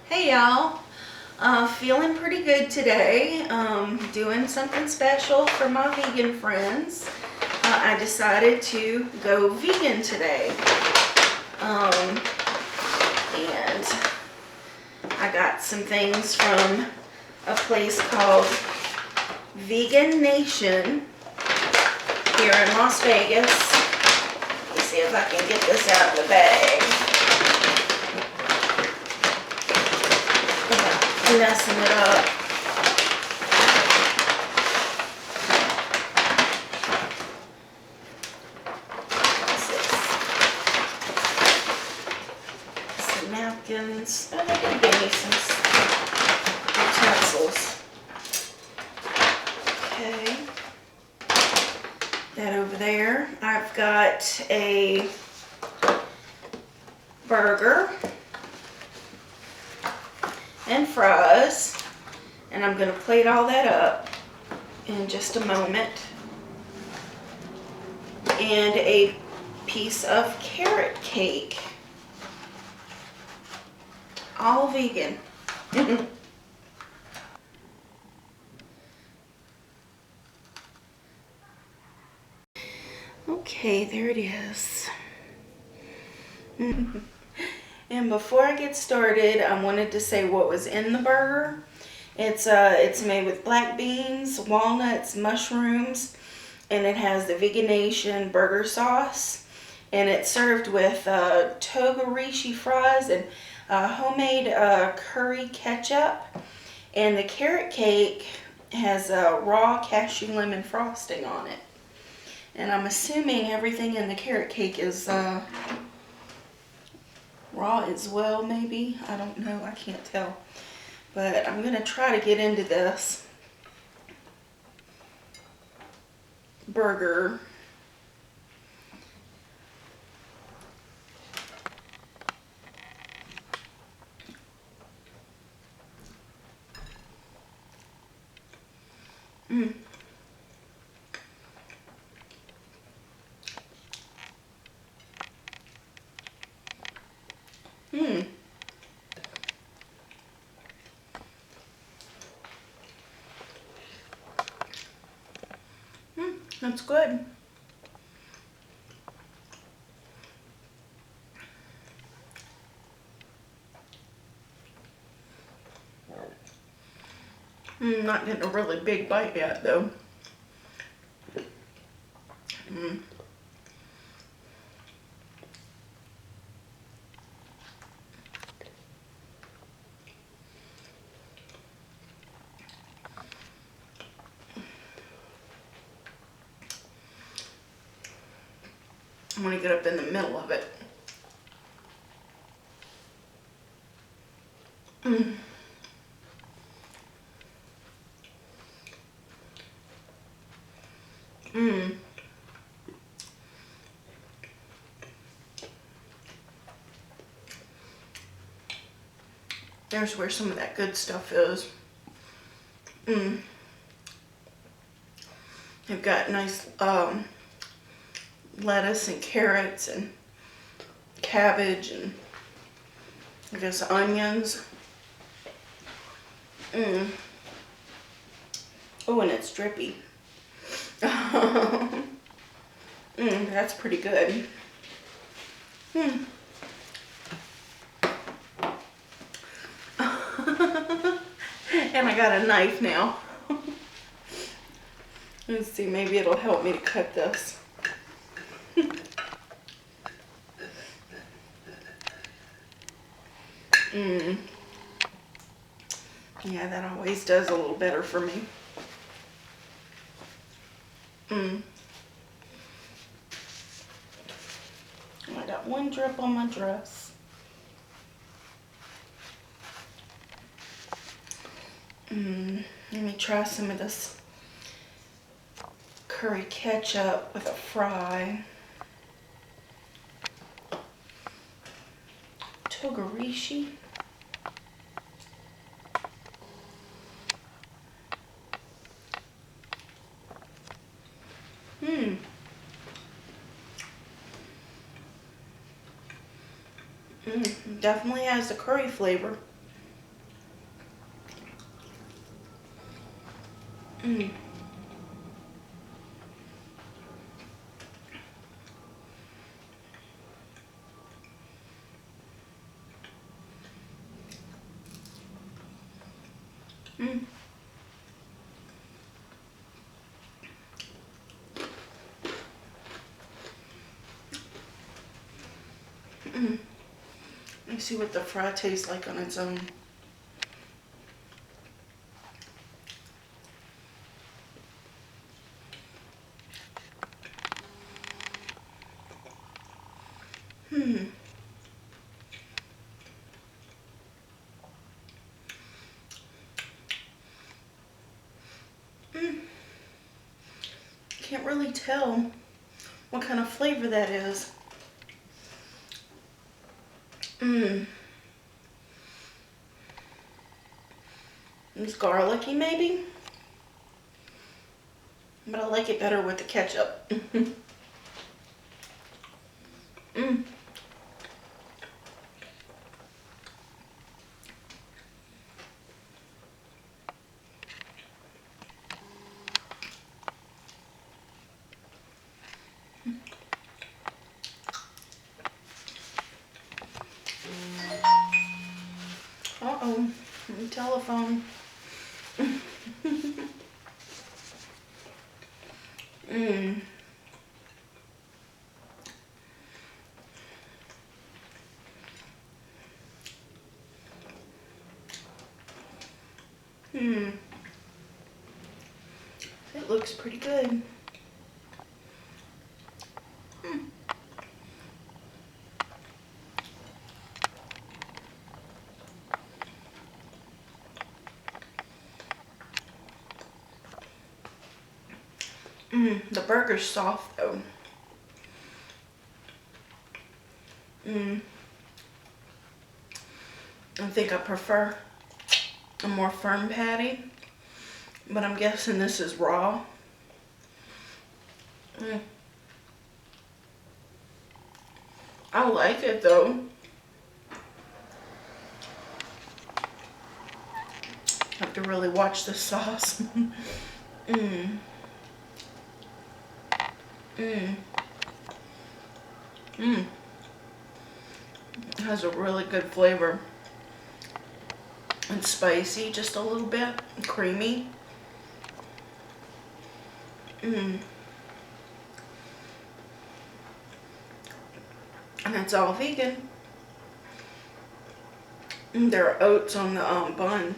Hey y'all, feeling pretty good today. Doing something special for my vegan friends. I decided to go vegan today. And I got some things from a place called Vegan Nation here in Las Vegas. Let me see if I can get this out of the bag. Messing it up. Some napkins. Oh, they did give me some utensils. Okay. That over there. I've got a burger and fries, and I'm going to plate all that up in just a moment. And a piece of carrot cake, all vegan. Okay, there it is. And before I get started, I wanted to say what was in the burger. It's made with black beans, walnuts, mushrooms, and it has the Vegan Nation burger sauce. And it's served with togarashi fries and homemade curry ketchup. And the carrot cake has raw cashew lemon frosting on it. And I'm assuming everything in the carrot cake is raw as well, maybe. I don't know. I can't tell. But I'm going to try to get into this burger. Mmm. Mmm. That's good. Not getting a really big bite yet, though. I'm going to get up in the middle of it. Mmm. Mmm. There's where some of that good stuff is. Mmm. They've got nice lettuce and carrots and cabbage and I guess onions. Mmm. Oh, and it's drippy. That's pretty good. And I got a knife now. Let's see, maybe it'll help me to cut this. Yeah, that always does a little better for me. I got one drip on my dress. Let me try some of this curry ketchup with a fry. Togarashi. Definitely has the curry flavor. Mm. Mm. Mm. Let me see what the fry tastes like on its own. Hmm. Mm. Can't really tell what kind of flavor that is. Mmm. It's garlicky maybe, but I like it better with the ketchup. Mm. Uh-oh, telephone. Mmm. Hmm. It looks pretty good. Hmm. The burger's soft though. I think I prefer a more firm patty, but I'm guessing this is raw. I like it though. Have to really watch the sauce. Mmm. Mmm. Mmm. It has a really good flavor. It's spicy, just a little bit. Creamy. Mmm. And it's all vegan. And there are oats on the bun.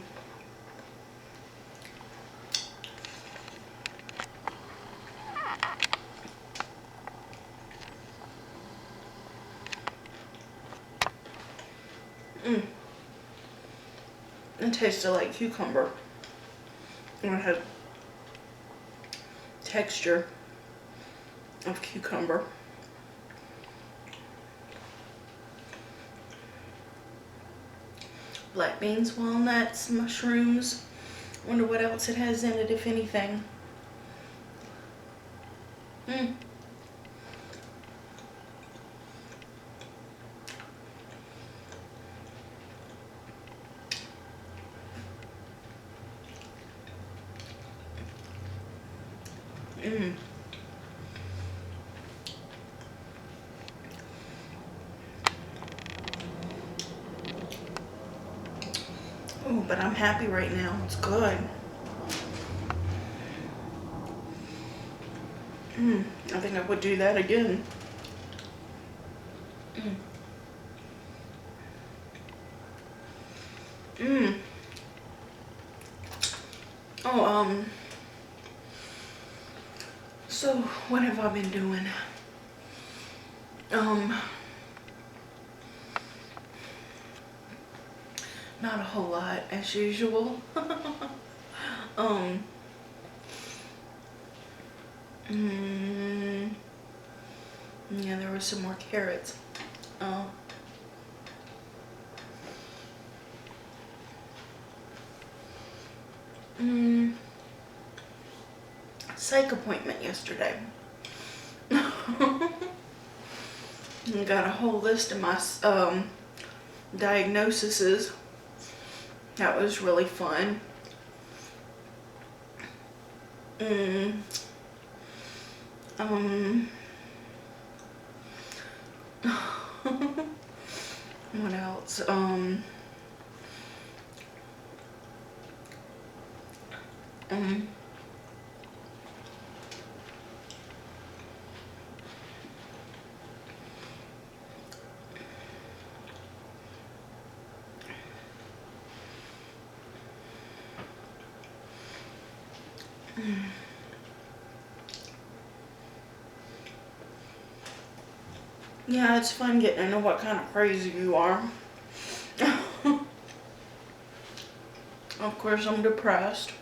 Mmm. It tasted like cucumber. And it had texture of cucumber. Black beans, walnuts, mushrooms. Wonder what else it has in it, if anything. Mmm. Mmm. Oh, but I'm happy right now. It's good. I think I would do that again. Mmm. Mmm. Oh, so what have I been doing? Not a whole lot as usual. um, mm, yeah, there were some more carrots. Oh. Psych appointment yesterday. Got a whole list of my diagnoses. That was really fun. Mm, um, what else? Um, yeah, it's fun getting to know what kind of crazy you are. Of course, I'm depressed,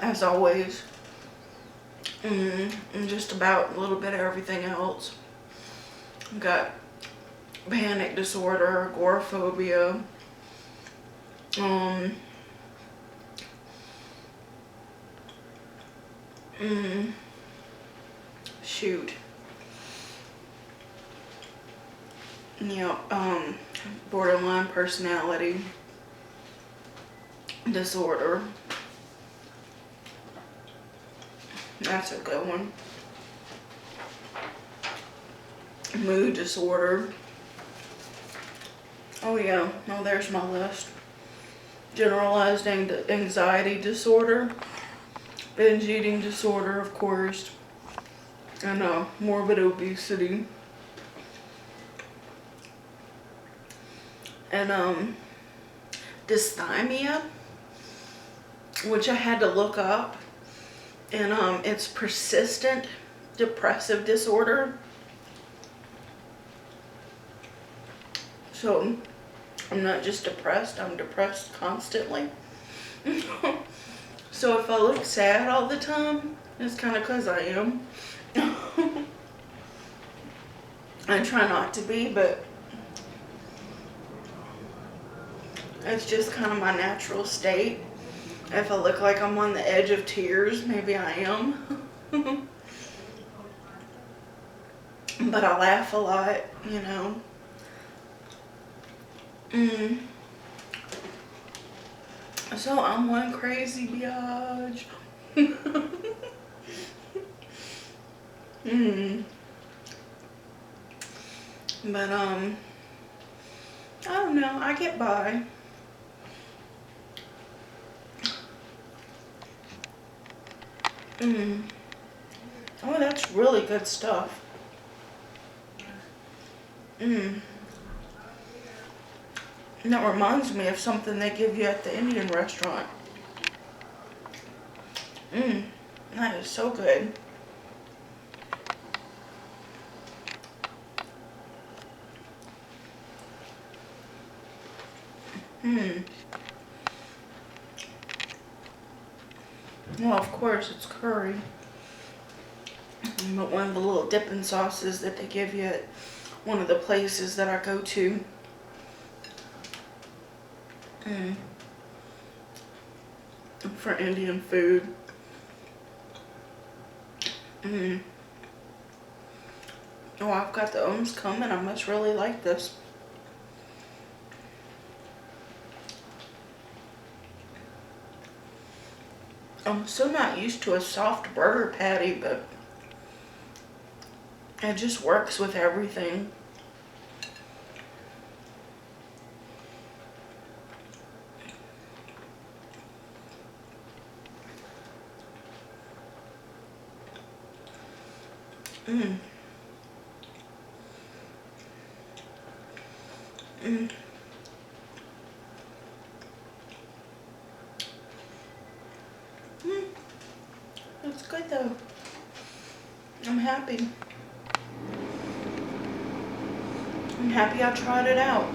as always. And just about a little bit of everything else. I've got panic disorder, agoraphobia, um, mm, shoot, borderline personality disorder. That's a good one. Mood disorder. Oh yeah, no, there's my list. Generalized anxiety disorder, binge eating disorder, of course, and morbid obesity, and dysthymia, which I had to look up, and it's persistent depressive disorder. So I'm not just depressed, I'm depressed constantly. So if I look sad all the time, it's kind of because I am. I try not to be, but it's just kind of my natural state. If I look like I'm on the edge of tears, maybe I am. But I laugh a lot, you know. So I'm one crazy biatch. But I don't know, I get by. Oh, that's really good stuff. And that reminds me of something they give you at the Indian restaurant. That is so good. Well, of course, it's curry. But one of the little dipping sauces that they give you at one of the places that I go to. For Indian food. Oh, I've got the ums coming. I must really like this. I'm so not used to a soft burger patty, but it just works with everything. It's good though. I'm happy. I'm happy I tried it out.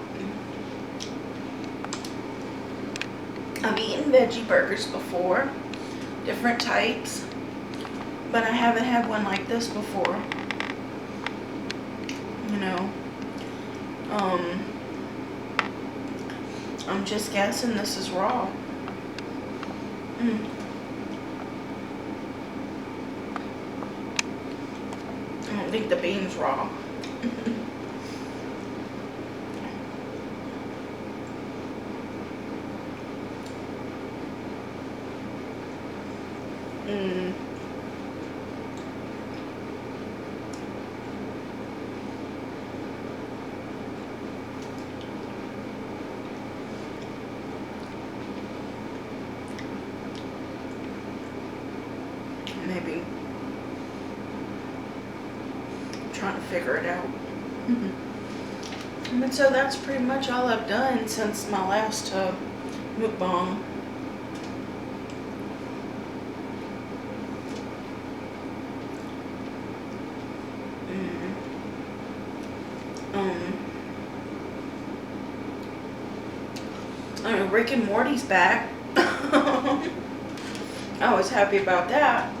I've eaten veggie burgers before, different types, but I haven't had one like this before. You know, I'm just guessing this is raw. I don't think the bean's raw. Mm. Maybe trying to figure it out. And so that's pretty much all I've done since my last mukbang. I mean, Rick and Morty's back. I was happy about that.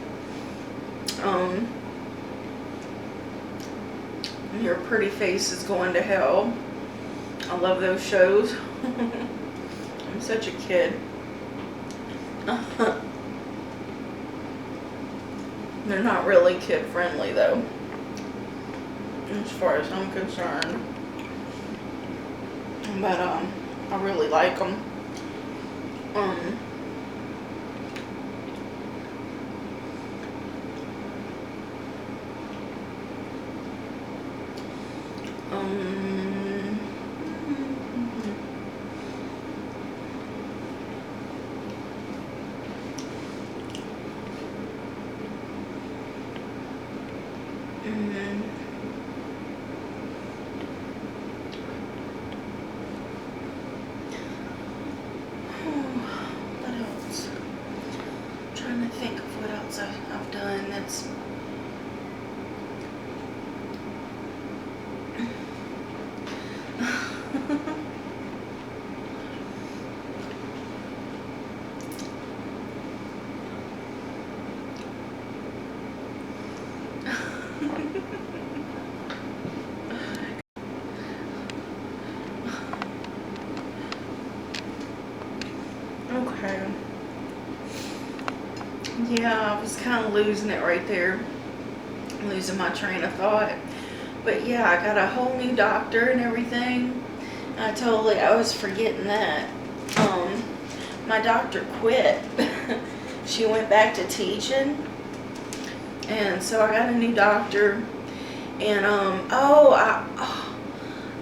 Your Pretty Face is Going to Hell. I love those shows. I'm such a kid. They're not really kid friendly though, as far as I'm concerned. But I really like them. What else? I'm trying to think of what else I've done that's okay. Yeah, I was kind of losing it right there. Losing my train of thought. But yeah, I got a whole new doctor and everything. I was forgetting that. My doctor quit. She went back to teaching. And so I got a new doctor. And, I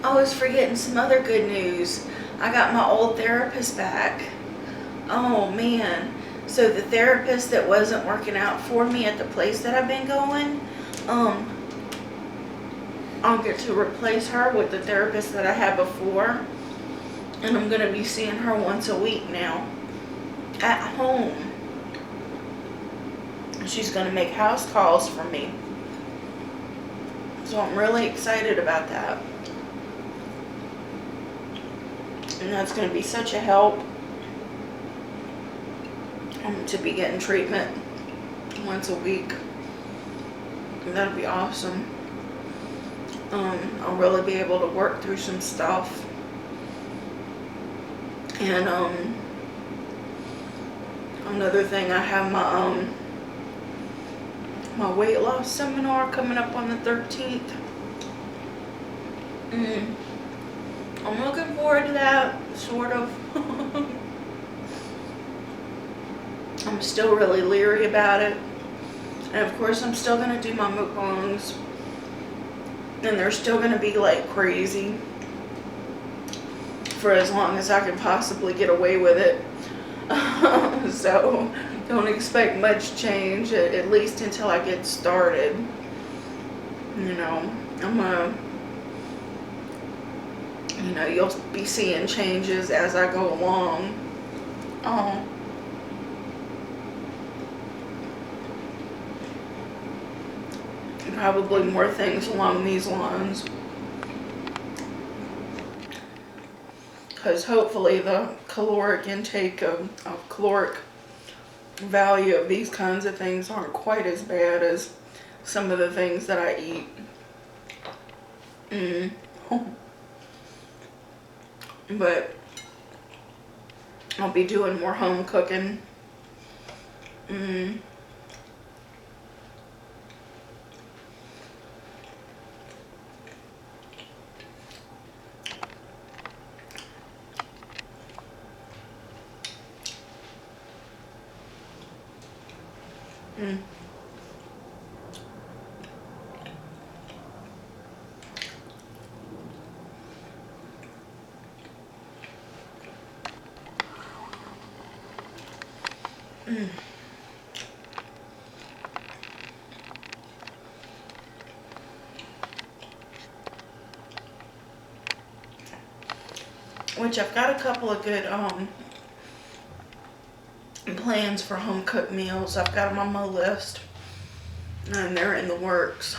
was forgetting some other good news. I got my old therapist back. Oh man. So the therapist that wasn't working out for me at the place that I've been going, I'll get to replace her with the therapist that I had before. And I'm going to be seeing her once a week now at home. She's going to make house calls for me. So I'm really excited about that. And that's going to be such a help to be getting treatment once a week. That'll be awesome. I'll really be able to work through some stuff. And another thing, I have my weight loss seminar coming up on the 13th. I'm looking forward to that, sort of. I'm still really leery about it. And of course I'm still going to do my mukbangs. And they're still going to be like crazy for as long as I can possibly get away with it. So don't expect much change, at least until I get started. You know, you'll be seeing changes as I go along. Probably more things along these lines. Because hopefully the caloric intake of caloric value of these kinds of things aren't quite as bad as some of the things that I eat. But I'll be doing more home cooking. Mm. Mm. Which I've got a couple of good plans for home cooked meals. I've got them on my list, and they're in the works.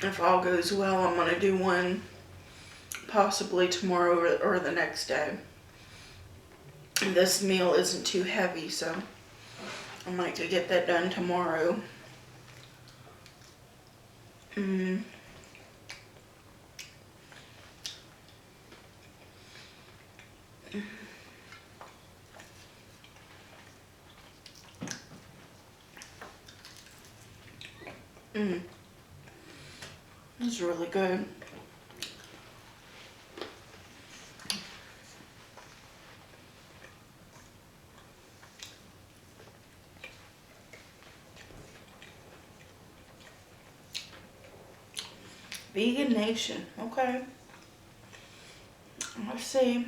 If all goes well, I'm gonna do one possibly tomorrow or the next day. And this meal isn't too heavy, so I might get that done tomorrow. Mm. Mm. This is really good. Vegan Nation. Okay. Let's see.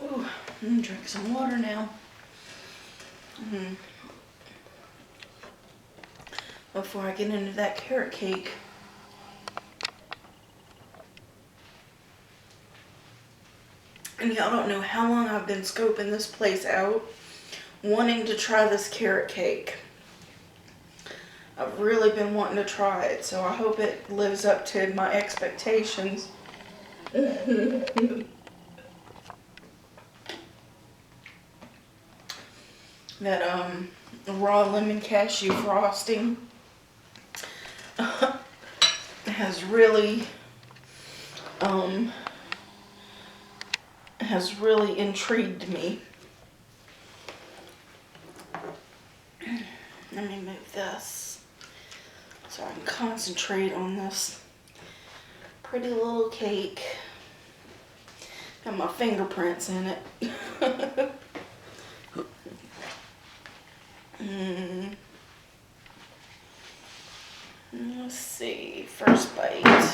Ooh, I'm gonna drink some water now. Mm. Before I get into that carrot cake. And y'all don't know how long I've been scoping this place out, wanting to try this carrot cake. I've really been wanting to try it, so I hope it lives up to my expectations. That raw lemon cashew frosting has really intrigued me. Let me move this so I can concentrate on this pretty little cake. Got my fingerprints in it. Let's see, first bite.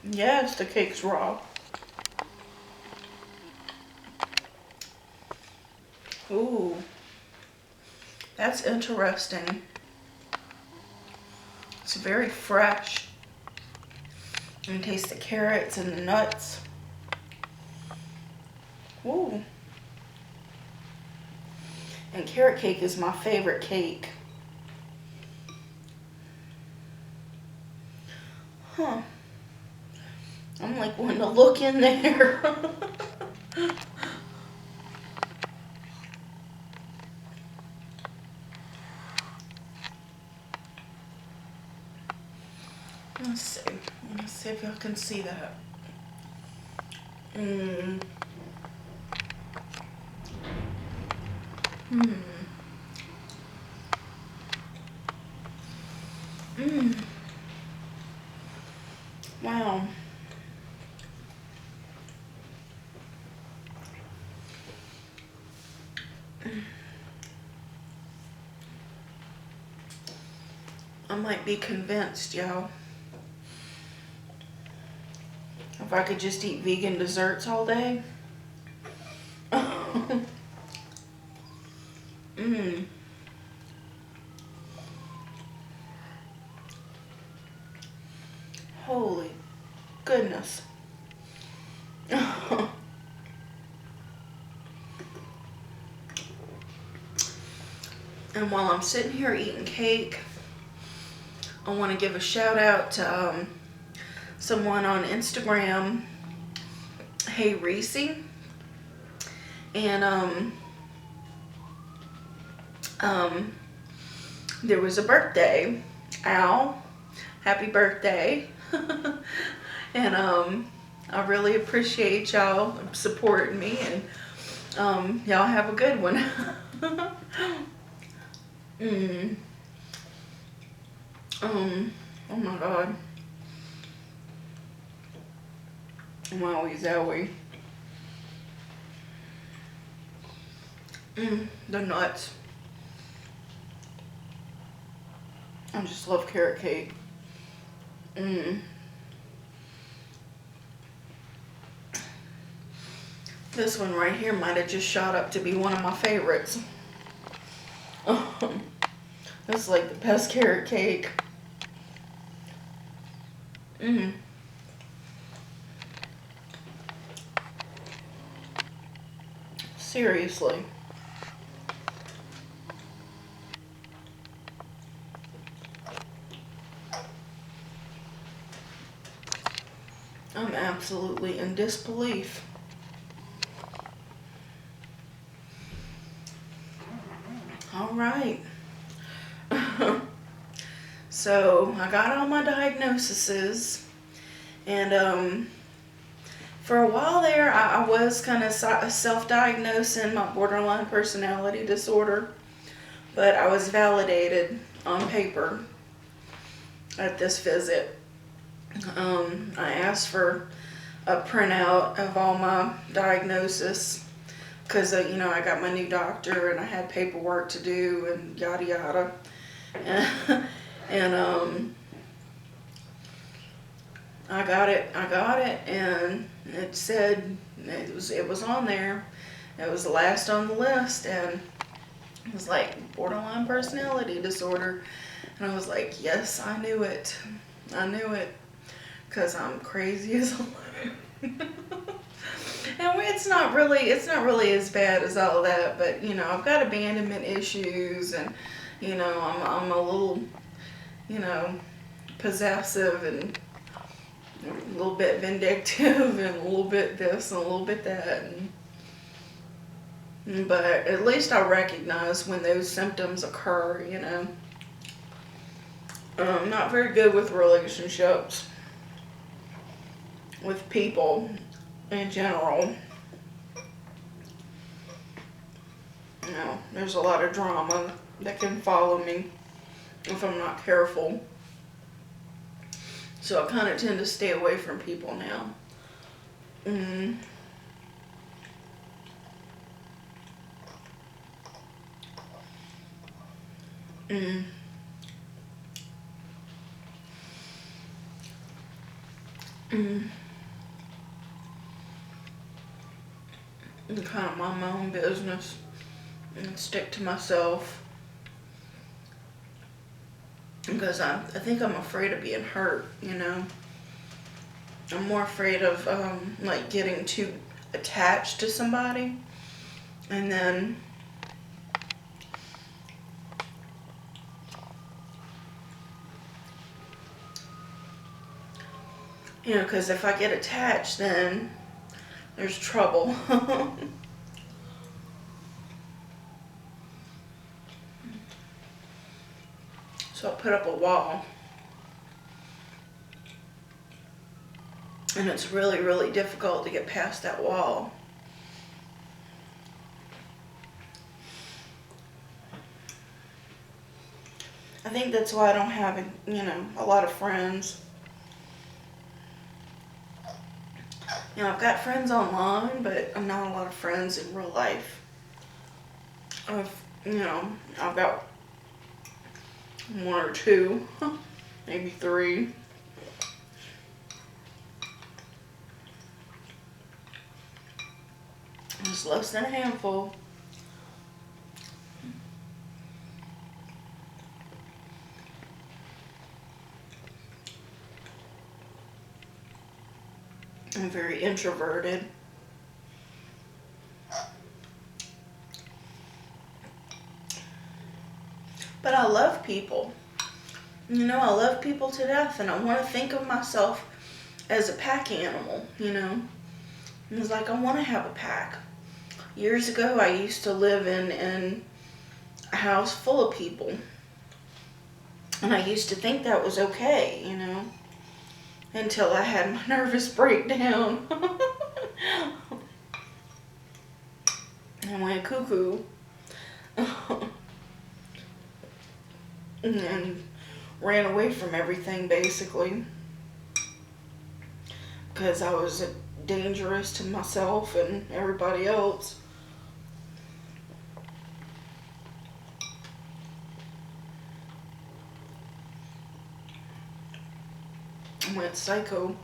Yes, the cake's raw. Ooh, that's interesting. It's very fresh. You can taste the carrots and the nuts. Ooh. And carrot cake is my favorite cake. Huh. I'm like wanting to look in there. Let's see. Let's see if y'all can see that. Wow. I might be convinced, y'all. If I could just eat vegan desserts all day. Holy goodness. And while I'm sitting here eating cake, I want to give a shout out to someone on Instagram, Hey Reese. And there was a birthday. Al happy birthday. And I really appreciate y'all supporting me, and y'all have a good one. Oh my God. Wowie zowie. The nuts. I just love carrot cake. This one right here might have just shot up to be one of my favorites. It's like the best carrot cake. Seriously. I'm absolutely in disbelief. All right. So I got all my diagnoses, and for a while there, I was kind of self-diagnosing my borderline personality disorder, but I was validated on paper at this visit. I asked for a printout of all my diagnosis because, I got my new doctor and I had paperwork to do and yada yada. And I got it, and it said, it was on there. It was the last on the list, and it was like borderline personality disorder. And I was like, yes, I knew it. Because I'm crazy as a and it's not really as bad as all that, but I've got abandonment issues, and I'm a little possessive, and a little bit vindictive, and a little bit this and a little bit that, but at least I recognize when those symptoms occur. I'm not very good with relationships, with people in general. There's a lot of drama that can follow me if I'm not careful. So I kind of tend to stay away from people now. And kind of mind my own business and stick to myself, because I think I'm afraid of being hurt. I'm more afraid of like getting too attached to somebody, and then because if I get attached, then there's trouble. So I put up a wall, and it's really, really difficult to get past that wall. I think that's why I don't have a lot of friends. I've got friends online, but I'm not a lot of friends in real life. I've got one or two, maybe three. Just less than a handful. I'm very introverted. But I love people. I love people to death, and I want to think of myself as a pack animal, It's like I want to have a pack. Years ago, I used to live in a house full of people. And I used to think that was okay, you know, until I had my nervous breakdown. I went cuckoo. And ran away from everything, basically. Because I was dangerous to myself and everybody else. I went psycho.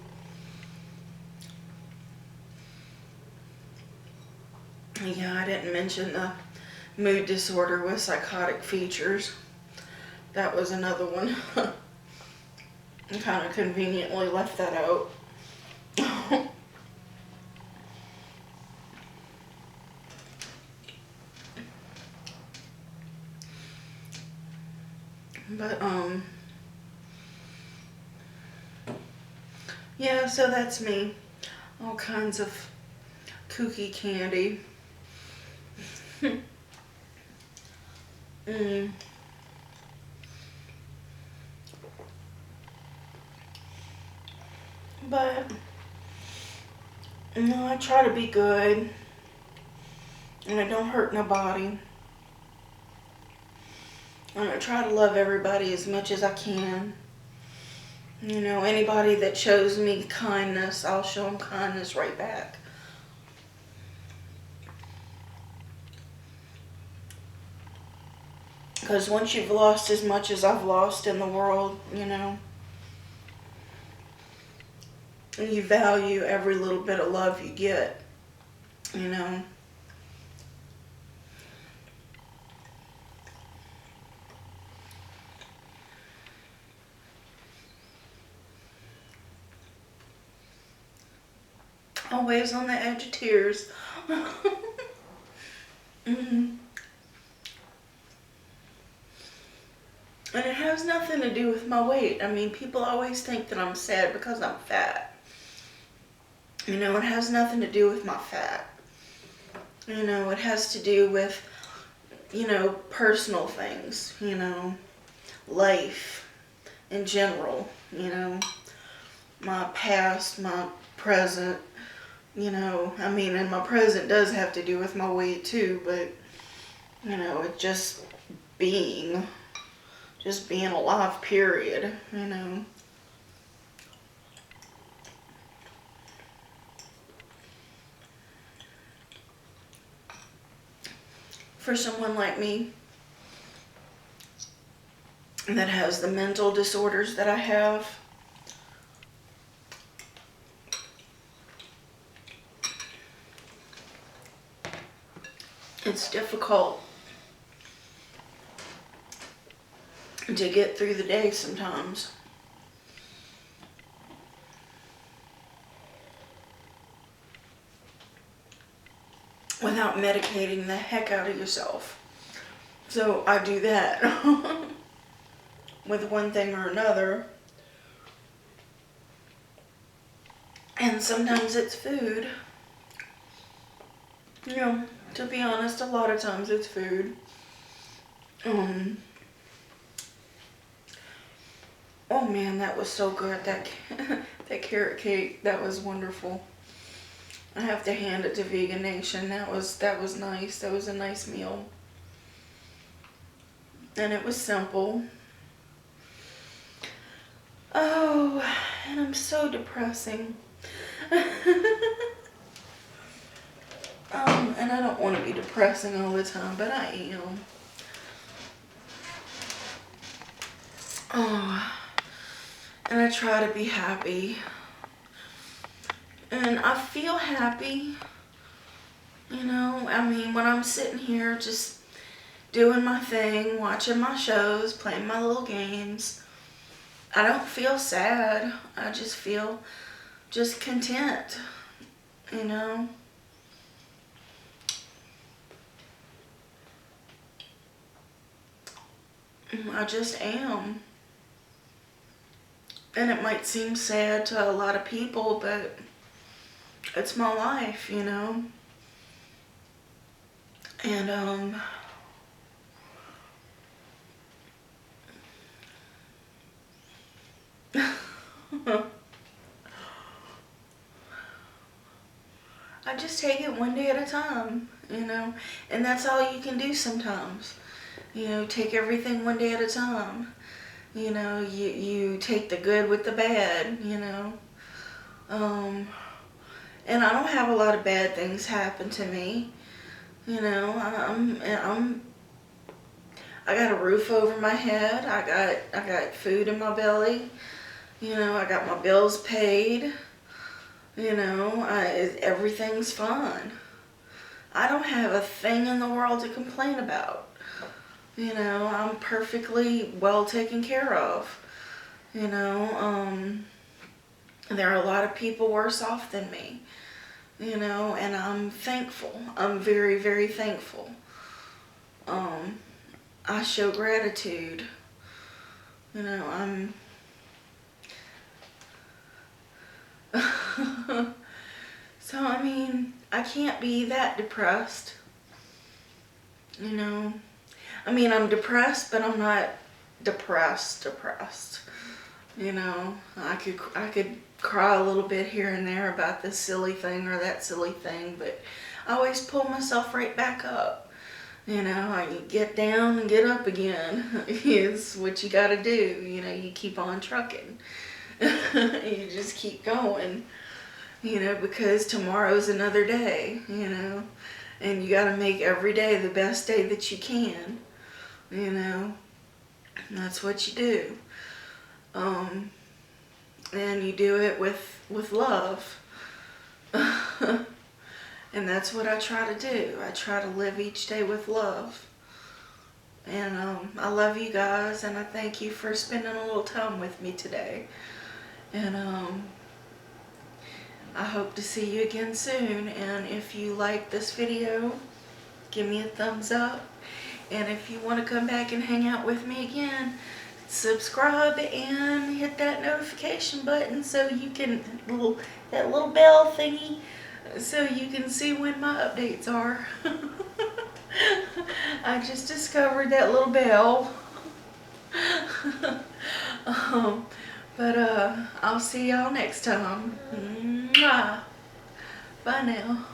Yeah, I didn't mention the mood disorder with psychotic features. That was another one. I kind of conveniently left that out. But, yeah, so that's me. All kinds of kooky candy. mm. But, no, I try to be good. And I don't hurt nobody. And I try to love everybody as much as I can. You know, anybody that shows me kindness, I'll show them kindness right back. Because once you've lost as much as I've lost in the world, you know, you value every little bit of love you get, you know. Always on the edge of tears. mm And it has nothing to do with my weight. I mean, people always think that I'm sad because I'm fat. You know, it has nothing to do with my fat. You know, it has to do with, you know, personal things, you know, life in general, you know, my past, my present, you know, I mean, and my present does have to do with my weight too, but, you know, it just being alive, period, you know. For someone like me that has the mental disorders that I have, it's difficult to get through the day sometimes. Without medicating the heck out of yourself. So I do that with one thing or another. And sometimes it's food. You know, to be honest, a lot of times it's food. Oh man, that was so good. That that carrot cake, that was wonderful. I have to hand it to Vegan Nation. That was nice. That was a nice meal. And it was simple. Oh, and I'm so depressing. And I don't want to be depressing all the time, but I am. Oh, and I try to be happy. And I feel happy, you know, I mean, when I'm sitting here just doing my thing, watching my shows, playing my little games, I don't feel sad. I just feel just content, you know. I just am. And it might seem sad to a lot of people, but it's my life, you know. And just take it one day at a time, you know, and that's all you can do sometimes. You know, take everything one day at a time. You know, you take the good with the bad, you know. And I don't have a lot of bad things happen to me. You know, I got a roof over my head. I got food in my belly. You know, I got my bills paid. You know, everything's fine. I don't have a thing in the world to complain about. You know, I'm perfectly well taken care of. You know, there are a lot of people worse off than me. You know, and I'm thankful. I'm very, very thankful. I show gratitude. You know, so, I mean, I can't be that depressed. You know, I mean, I'm depressed, but I'm not depressed. You know, I could cry a little bit here and there about this silly thing or that silly thing, but I always pull myself right back up. You know, I get down and get up again. It's what you gotta do. You know, you keep on trucking. You just keep going. You know, because tomorrow's another day, you know, and you gotta make every day the best day that you can. You know, and that's what you do. And you do it with love. And that's what I try to do. I try to live each day with love. And I love you guys, and I thank you for spending a little time with me today. And I hope to see you again soon. And if you like this video, give me a thumbs up. And if you want to come back and hang out with me again, subscribe and hit that notification button so you can, that little bell thingy, so you can see when my updates are. I just discovered that little bell. But I'll see y'all next time. Mwah. Bye now.